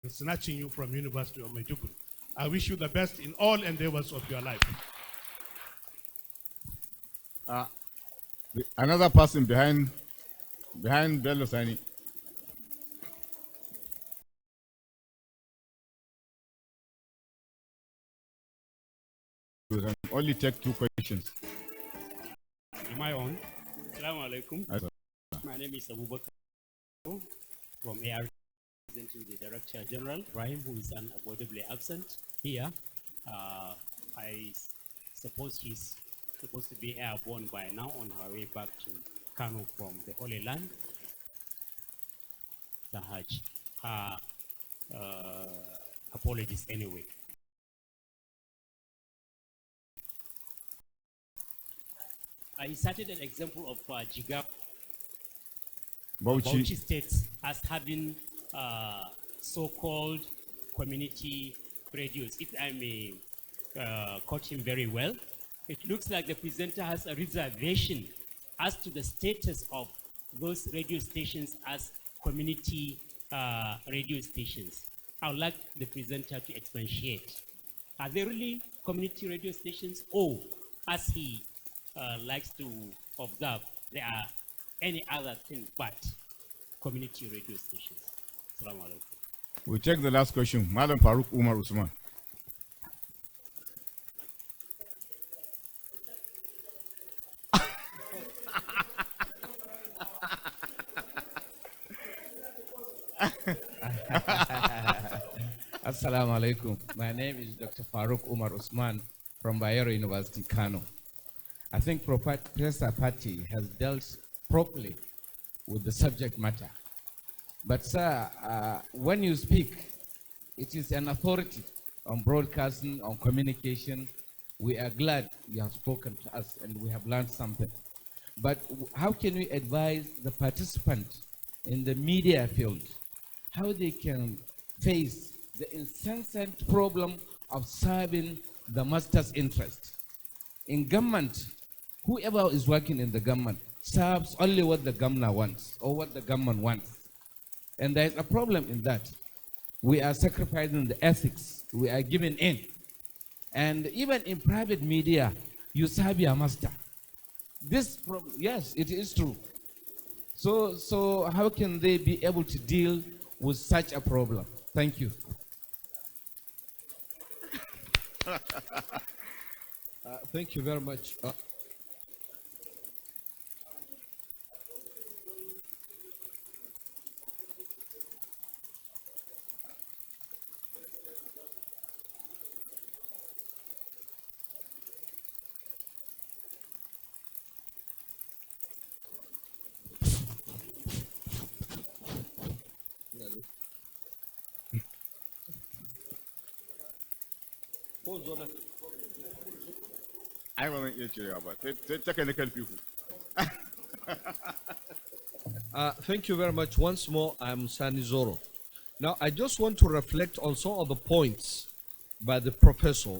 snatching you from University of Maiduguri. I wish you the best in all endeavors of your life. Another person behind Bello Sani. We can only take 2 questions. Am I on? Assalamu alaikum. My name is Abubakar from AR, presenting the Director General, Ibrahim, who is unavoidably absent here. I suppose he's supposed to be airborne by now on her way back to Kano from the Holy Land, the Hajj. Apologies anyway. I cited an example of Jigawa, Bauchi State, as having so-called community radios. If I may quote him very well, it looks like the presenter has a reservation as to the status of those radio stations as community radio stations. I would like the presenter to expatiate. Are they really community radio stations, or as he likes to observe, there are any other thing but community radio stations? Assalamu alaikum. We take the last question. Madam Farooq Umar Usman. Assalamu alaikum. My name is Dr. Farooq Umar Usman from Bayero University, Kano. I think Professor Patti has dealt properly with the subject matter. But sir, when you speak, it is an authority on broadcasting, on communication. We are glad you have spoken to us and we have learned something. But how can we advise the participant in the media field how they can face the incessant problem of serving the master's interest? In government, whoever is working in the government serves only what the governor wants or what the government wants. And there is a problem in that. We are sacrificing the ethics. We are giving in. And even in private media, you serve your master. This problem, yes, it is true. So how can they be able to deal with such a problem? Thank you. Thank you very much. I wasn't here to about technical people. Thank you very much. Once more, I'm Sani Zoro. Now, I just want to reflect on some of the points by the professor.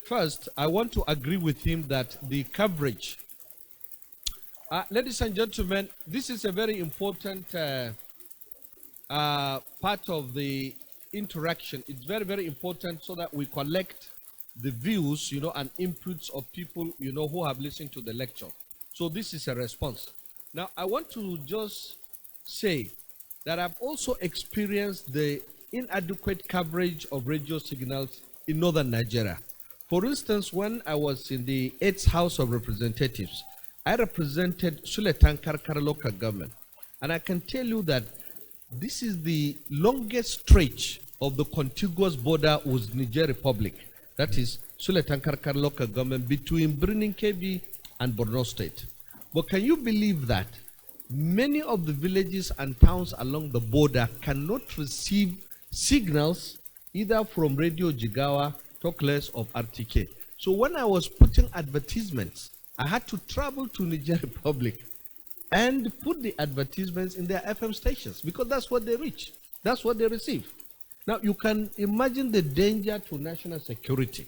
First, I want to agree with him that the coverage, ladies and gentlemen, this is a very important part of the interaction. It's very, very important so that we collect the views, and inputs of people, who have listened to the lecture. So this is a response. Now, I want to just say that I've also experienced the inadequate coverage of radio signals in northern Nigeria. For instance, when I was in the 8th House of Representatives, I represented Suletan Karkara local government. And I can tell you that this is the longest stretch of the contiguous border with Niger Republic. That is Suletan Karkara local government between Birnin Kebbi and Borno State. But can you believe that many of the villages and towns along the border cannot receive signals either from Radio Jigawa, talk less of RTK. So when I was putting advertisements, I had to travel to Niger Republic and put the advertisements in their FM stations because that's what they reach. That's what they receive. Now, you can imagine the danger to national security.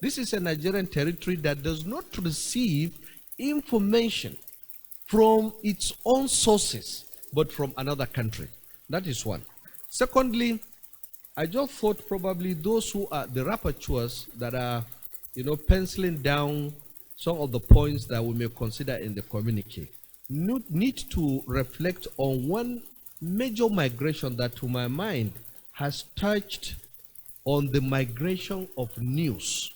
This is a Nigerian territory that does not receive information from its own sources, but from another country. That is one. Secondly, I just thought probably those who are the rapporteurs that are, penciling down some of the points that we may consider in the communique need to reflect on one major migration that, to my mind, has touched on the migration of news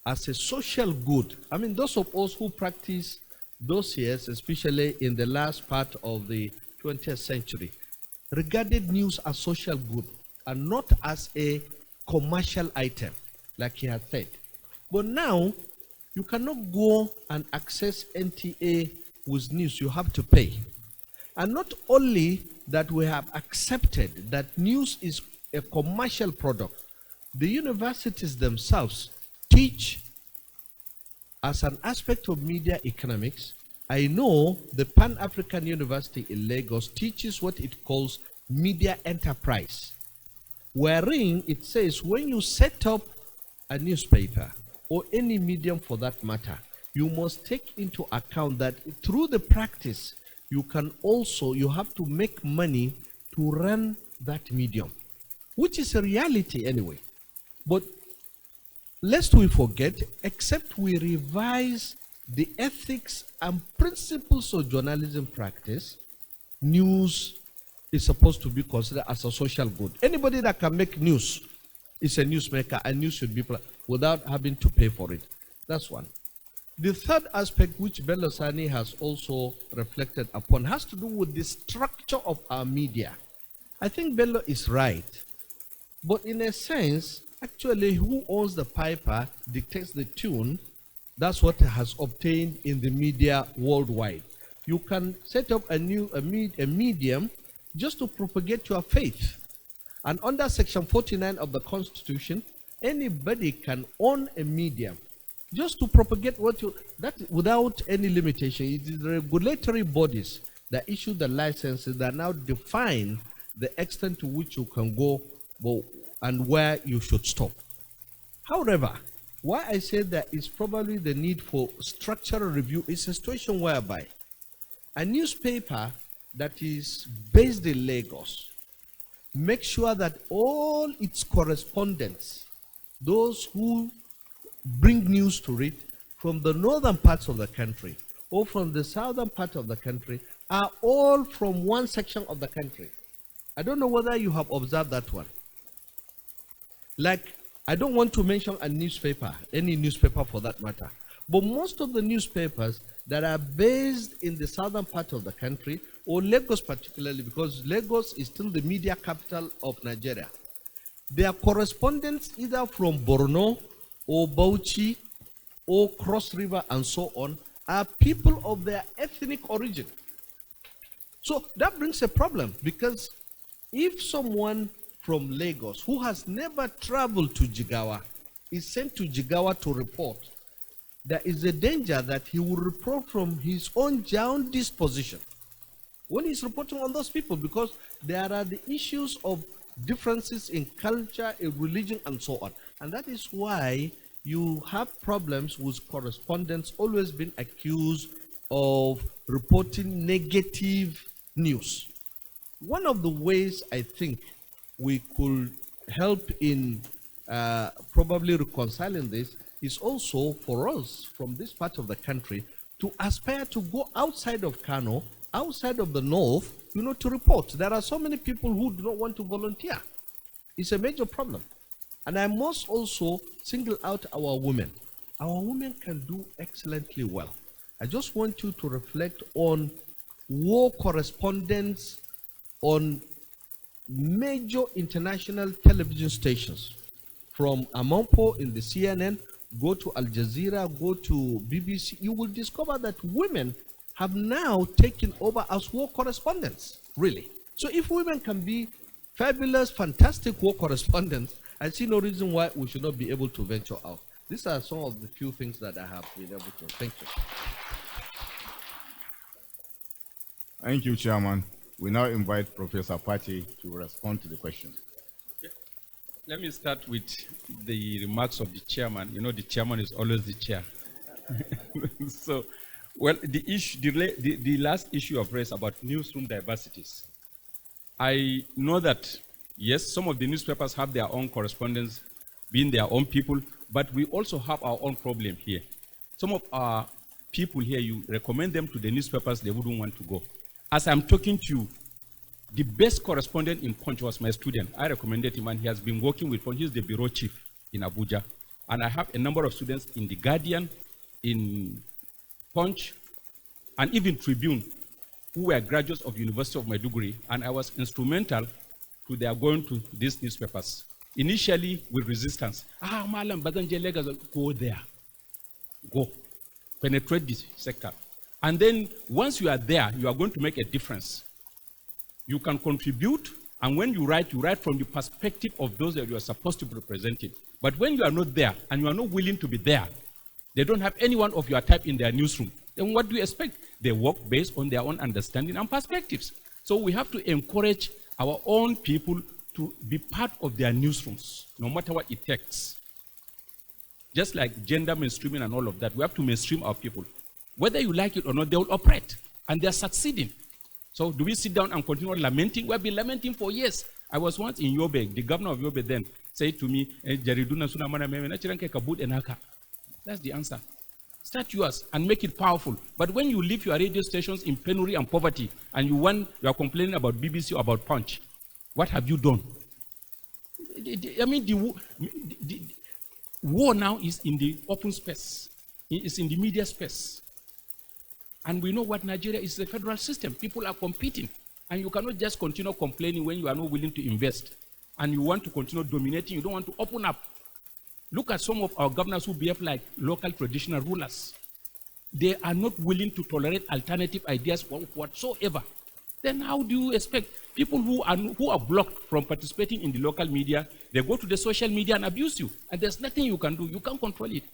as a social good. I mean, those of us who practice those years, especially in the last part of the 20th century, regarded news as social good and not as a commercial item, like he had said. But now, you cannot go and access NTA with news, you have to pay. And not only that we have accepted that news is a commercial product, the universities themselves teach as an aspect of media economics. I know the Pan-African University in Lagos teaches what it calls media enterprise, wherein it says when you set up a newspaper or any medium for that matter, you must take into account that through the practice, you have to make money to run that medium, which is a reality anyway. But lest we forget, except we revise the ethics and principles of journalism practice, news is supposed to be considered as a social good. Anybody that can make news is a newsmaker, and news should be without having to pay for it. That's one. The third aspect, which Bello Sani has also reflected upon, has to do with the structure of our media. I think Bello is right. But in a sense, actually, who owns the piper dictates the tune. That's what has obtained in the media worldwide. You can set up a medium just to propagate your faith. And under Section 49 of the Constitution, anybody can own a medium just to propagate that without any limitation. It is the regulatory bodies that issue the licenses that now define the extent to which you can go and where you should stop. However, why I say that is probably the need for structural review is a situation whereby a newspaper that is based in Lagos makes sure that all its correspondents, those who bring news to it from the northern parts of the country or from the southern part of the country, are all from one section of the country. I don't know whether you have observed that one. Like, I don't want to mention a newspaper, any newspaper for that matter, but most of the newspapers that are based in the southern part of the country, or Lagos particularly, because Lagos is still the media capital of Nigeria, their correspondents either from Borno or Bauchi or Cross River and so on are people of their ethnic origin. So that brings a problem, because if someone from Lagos who has never traveled to Jigawa is sent to Jigawa to report, there is a danger that he will report from his own jaundiced position when he's reporting on those people, because there are the issues of differences in culture, in religion, and so on. And that is why you have problems with correspondents always being accused of reporting negative news. One of the ways I think we could help in probably reconciling this is also for us from this part of the country to aspire to go outside of Kano, outside of the north, to report. There are so many people who do not want to volunteer. It's a major problem. And I must also single out our women. Our women can do excellently well. I just want you to reflect on war correspondence on major international television stations. From Amampo in the CNN, go to Al Jazeera, go to BBC, you will discover that women have now taken over as war correspondents, really. So if women can be fabulous, fantastic war correspondents, I see no reason why we should not be able to venture out. These are some of the few things that I have been able to. Thank you. Thank you, Chairman. We now invite Professor Patti to respond to the question. Let me start with the remarks of the chairman. The chairman is always the chair. So, well, the last issue of race about newsroom diversities. I know that Yes, some of the newspapers have their own correspondents, being their own people, but we also have our own problem here. Some of our people here, you recommend them to the newspapers, they wouldn't want to go. As I'm talking to you, the best correspondent in Punch was my student. I recommended him, and he has been working with Punch. He's the bureau chief in Abuja. And I have a number of students in The Guardian, in Punch, and even Tribune, who were graduates of University of Maiduguri, and I was instrumental to their going to these newspapers. Initially with resistance. Malam Badanje Lagos, go there. Go. Penetrate this sector. And then once you are there, you are going to make a difference. You can contribute, and when you write from the perspective of those that you are supposed to be representing. But when you are not there, and you are not willing to be there, they don't have anyone of your type in their newsroom. Then what do you expect? They work based on their own understanding and perspectives. So we have to encourage our own people to be part of their newsrooms, no matter what it takes. Just like gender mainstreaming and all of that, we have to mainstream our people. Whether you like it or not, they will operate, and they're succeeding. So do we sit down and continue lamenting? We've been lamenting for years. I was once in Yobe, the governor of Yobe then said to me, that's the answer. Start yours and make it powerful. But when you leave your radio stations in penury and poverty, and you are complaining about BBC or about Punch, what have you done? I mean, the war now is in the open space. It's in the media space. And we know what Nigeria is, the federal system. People are competing. And you cannot just continue complaining when you are not willing to invest. And you want to continue dominating. You don't want to open up. Look at some of our governors who behave like local traditional rulers. They are not willing to tolerate alternative ideas whatsoever. Then how do you expect people who are blocked from participating in the local media, they go to the social media and abuse you, and there's nothing you can do. You can't control it.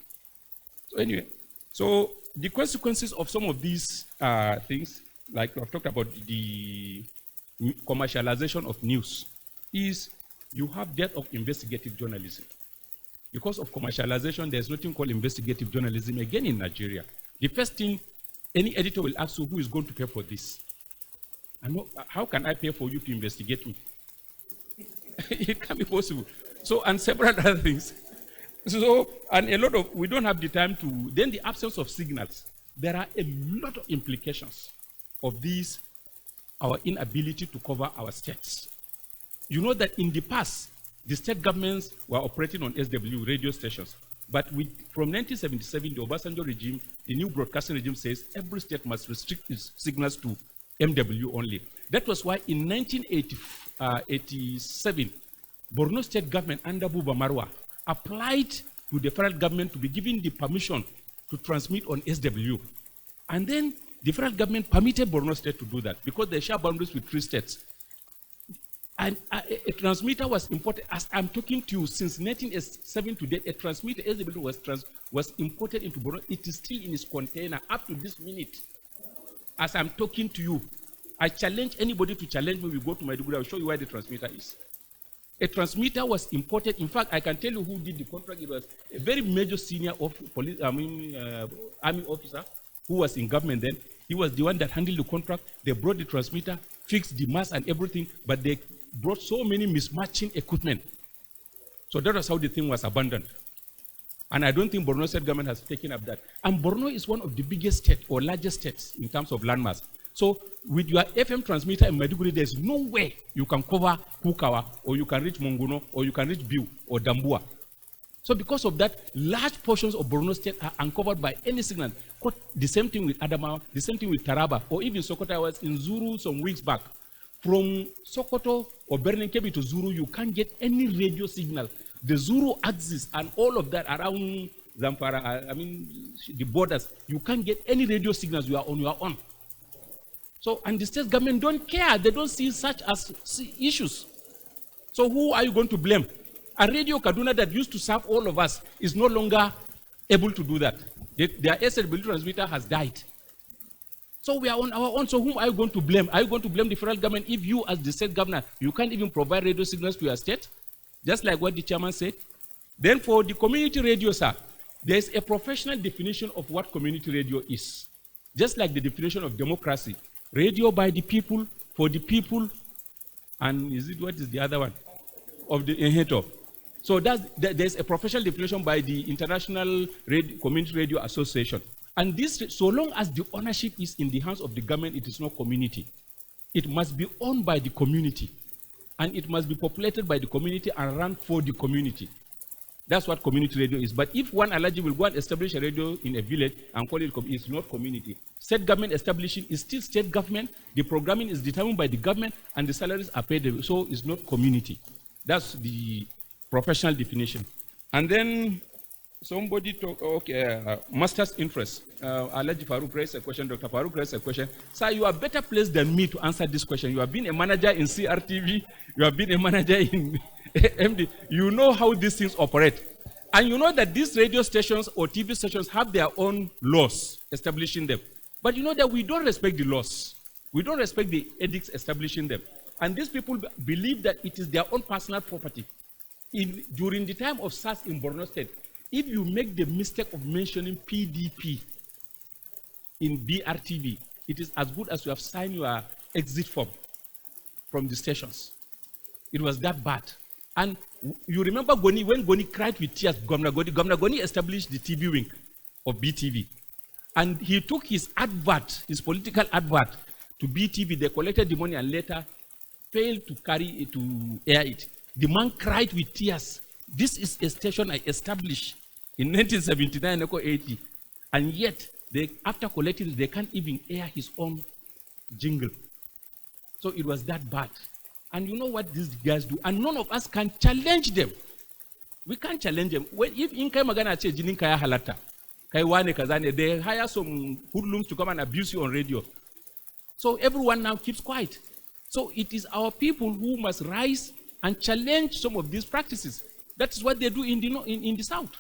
So anyway, so the consequences of some of these things, like I've talked about the commercialization of news, is you have death of investigative journalism. Because of commercialization, there's nothing called investigative journalism again in Nigeria. The first thing any editor will ask you, who is going to pay for this? And how can I pay for you to investigate me? It can't be possible. So, and several other things. So, and a lot of, we don't have the time to, then the absence of signals. There are a lot of implications of these, our inability to cover our states. You know that in the past, the state governments were operating on SW radio stations. But from 1977, the Obasanjo regime, the new broadcasting regime says every state must restrict its signals to MW only. That was why in 1987, Borno state government under Buba Marwa applied to the federal government to be given the permission to transmit on SW. And then the federal government permitted Borno state to do that because they share boundaries with 3 states. And a transmitter was imported, as I'm talking to you, since 1987 to date, a transmitter, SW was imported into Borno. It is still in its container up to this minute. As I'm talking to you, I challenge anybody to challenge me. We go to Maiduguri, I'll show you where the transmitter is. A transmitter was imported. In fact, I can tell you who did the contract. It was a very major senior army officer who was in government then. He was the one that handled the contract. They brought the transmitter, fixed the mast and everything, but they brought so many mismatching equipment. So that was how the thing was abandoned. And I don't think Borno state government has taken up that. And Borno is one of the biggest states or largest states in terms of landmass. So with your FM transmitter in Maiduguri, there's no way you can cover Kukawa, or you can reach Monguno, or you can reach Biu or Dambua. So because of that, large portions of Borno state are uncovered by any signal. The same thing with Adamawa, the same thing with Taraba, or even Sokoto. I was in Zuru some weeks back. From Sokoto or Berlin-Kebi to Zuru, you can't get any radio signal. The Zuru axis and all of that around Zamfara, the borders, you can't get any radio signals. You are on your own. So, and the state government don't care. They don't see such as issues. So who are you going to blame? A Radio Kaduna that used to serve all of us is no longer able to do that. Their SW transmitter has died. So we are on our own. So whom are you going to blame? Are you going to blame the federal government if you, as the state governor, you can't even provide radio signals to your state? Just like what the chairman said. Then for the community radio, sir, there is a professional definition of what community radio is. Just like the definition of democracy. Radio by the people, for the people, and what is the other one? of the inhabitor. So there's a professional definition by the International Community Radio Association. And this, so long as the ownership is in the hands of the government, it is not community. It must be owned by the community. And it must be populated by the community and run for the community. That's what community radio is. But if one Alaji will go and establish a radio in a village and call it, it's not community. State government establishing is still state government. The programming is determined by the government and the salaries are paid. So it's not community. That's the professional definition. And then somebody talk, okay, master's interest. Alaji Farouk raised a question, Dr. Farouk raised a question. Sir, you are better placed than me to answer this question. You have been a manager in CRTV. You have been a manager in MD. You know how these things operate. And you know that these radio stations or TV stations have their own laws establishing them. But you know that we don't respect the laws. We don't respect the edicts establishing them. And these people believe that it is their own personal property. During the time of SARS in Borno State, if you make the mistake of mentioning PDP in BRTV, it is as good as you have signed your exit form from the stations. It was that bad. And you remember Goni, when Goni cried with tears, Governor Goni established the TV wing of BTV. And he took his advert, his political advert, to BTV. They collected the money and later failed to carry it, to air it. The man cried with tears. This is a station I established in 1979, 80. And yet, after collecting it, they can't even air his own jingle. So it was that bad. And you know what these guys do? And none of us can challenge them. We can't challenge them. If in Magana say jinin kaya halata, kaiwane kazane, they hire some hoodlums to come and abuse you on radio. So everyone now keeps quiet. So it is our people who must rise and challenge some of these practices. That is what they do in the South,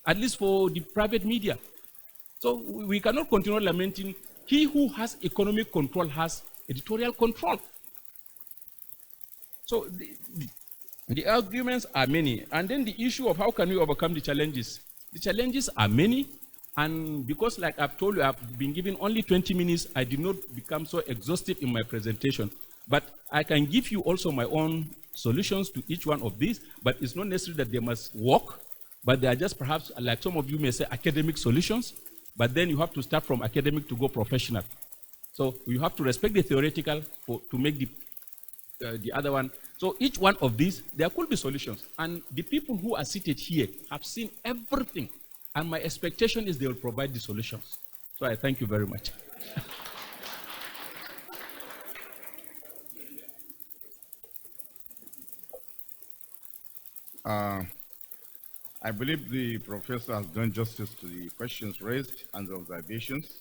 at least for the private media. So we cannot continue lamenting. He who has economic control has editorial control. So the arguments are many. And then the issue of how can we overcome the challenges. The challenges are many. And because, like I've told you, I've been given only 20 minutes, I did not become so exhaustive in my presentation. But I can give you also my own solutions to each one of these, but it's not necessary that they must work, but they are just perhaps, like some of you may say, academic solutions, but then you have to start from academic to go professional. So you have to respect the theoretical to make the other one. So each one of these, there could be solutions. And the people who are seated here have seen everything. And my expectation is they will provide the solutions. So I thank you very much. I believe the professor has done justice to the questions raised and the observations.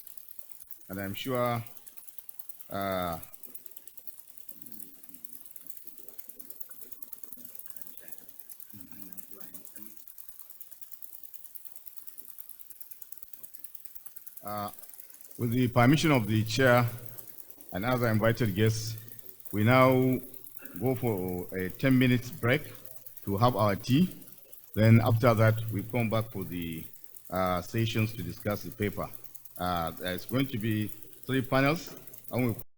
And I'm sure with the permission of the chair and other invited guests, we now go for a 10-minute break to have our tea. Then after that, we come back for the sessions to discuss the paper. There's going to be 3 panels, and we